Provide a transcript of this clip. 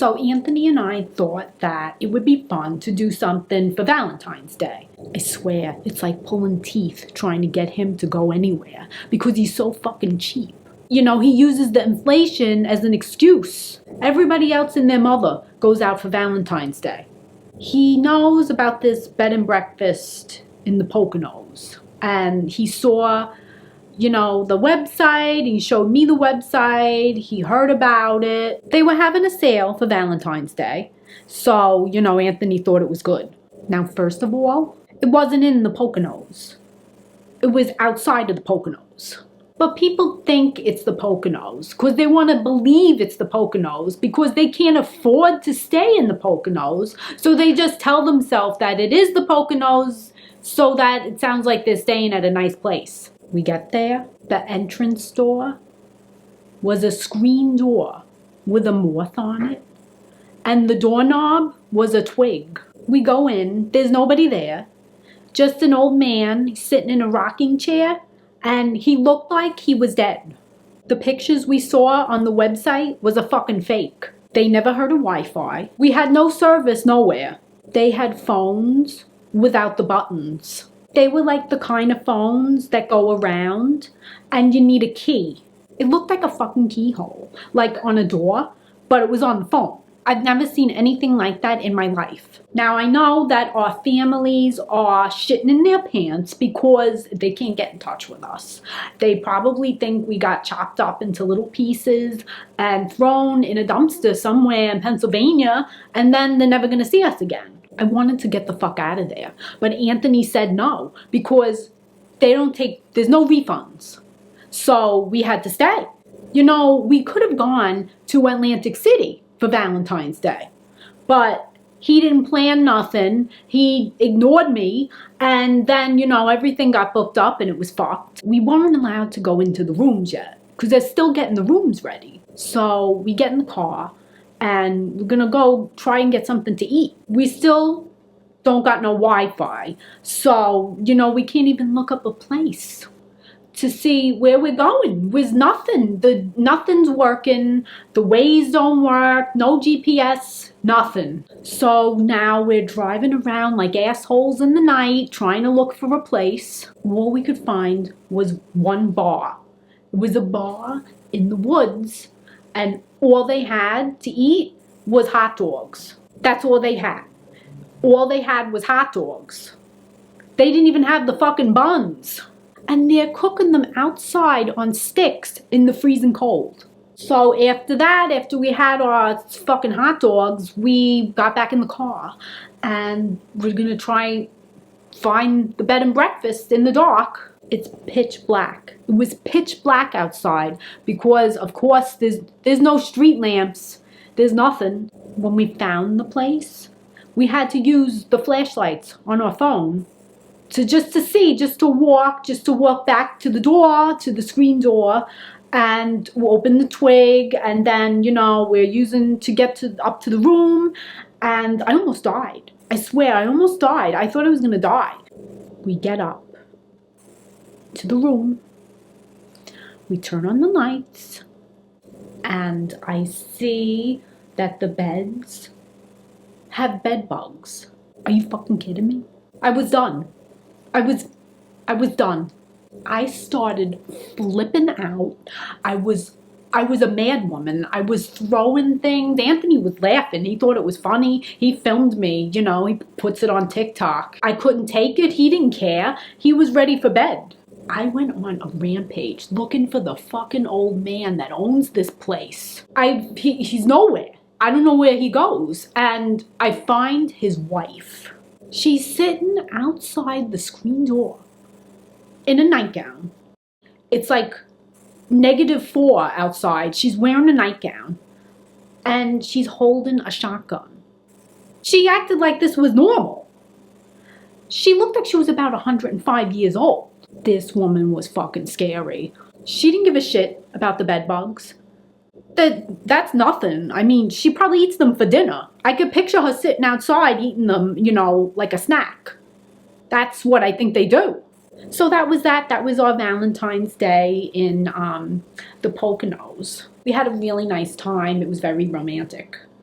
So Anthony and I thought that it would be fun to do something for Valentine's Day. I swear, it's like pulling teeth trying to get him to go anywhere because he's so fucking cheap. You know, he uses the inflation as an excuse. Everybody else and their mother goes out for Valentine's Day. He knows about this bed and breakfast in the Poconos. And he saw, you know, the website. He showed me the website. He heard about it. They were having a sale for Valentine's Day. So, you know, Anthony thought it was good. Now, first of all, it wasn't in the Poconos. It was outside of the Poconos. But people think it's the Poconos because they want to believe it's the Poconos because they can't afford to stay in the Poconos. So they just tell themselves that it is the Poconos so that it sounds like they're staying at a nice place. We get there. The entrance door was a screen door with a moth on it. And the doorknob was a twig. We go in. There's nobody there. Just an old man sitting in a rocking chair. And he looked like he was dead. The pictures we saw on the website was a fucking fake. They never heard of Wi-Fi. We had no service nowhere. They had phones without the buttons. They were like the kind of phones that go around and you need a key. It looked like a fucking keyhole, like on a door, but it was on the phone. I've never seen anything like that in my life. Now, I know that our families are shitting in their pants because they can't get in touch with us. They probably think we got chopped up into little pieces and thrown in a dumpster somewhere in Pennsylvania, and then they're never gonna see us again. I wanted to get the fuck out of there, but Anthony said no because there's no refunds. So we had to stay. You know, we could have gone to Atlantic City for Valentine's Day, but he didn't plan nothing. He ignored me, and then, you know, everything got booked up and it was fucked. We weren't allowed to go into the rooms yet because they're still getting the rooms ready. So we get in the car and we're gonna go try and get something to eat. We still don't got no Wi-Fi, so, you know, we can't even look up a place to see where we're going. With nothing. Nothing's working. The Waze don't work. No GPS. Nothing. So now we're driving around like assholes in the night trying to look for a place. All we could find was one bar. It was a bar in the woods, and all they had to eat was hot dogs. That's all they had. All they had was hot dogs. They didn't even have the fucking buns. And they're cooking them outside on sticks in the freezing cold. So after that, after we had our fucking hot dogs, we got back in the car and we're gonna try find the bed and breakfast in the dark. It's pitch black. It was pitch black outside because, of course, there's no street lamps. There's nothing. When we found the place, we had to use the flashlights on our phone to walk back to the door, to the screen door, and we'll open the twig, and then, you know, we're using to get up to the room, and I almost died. I swear, I almost died. I thought I was gonna die. We get up to the room, we turn on the lights, and I see that the beds have bed bugs. Are you fucking kidding me? I was done. I was done. I started flipping out. I was a mad woman. I was throwing things. Anthony was laughing. He thought it was funny. He filmed me, you know, he puts it on TikTok. I couldn't take it. He didn't care. He was ready for bed. I went on a rampage looking for the fucking old man that owns this place. He's nowhere. I don't know where he goes. And I find his wife. She's sitting outside the screen door in a nightgown. It's like -4 outside. She's wearing a nightgown and she's holding a shotgun. She acted like this was normal. She looked like she was about 105 years old. This woman was fucking scary. She didn't give a shit about the bed bugs. That's nothing. I mean, she probably eats them for dinner. I could picture her sitting outside eating them, you know, like a snack. That's what I think they do. So that was that. That was our Valentine's Day in the Poconos. We had a really nice time. It was very romantic.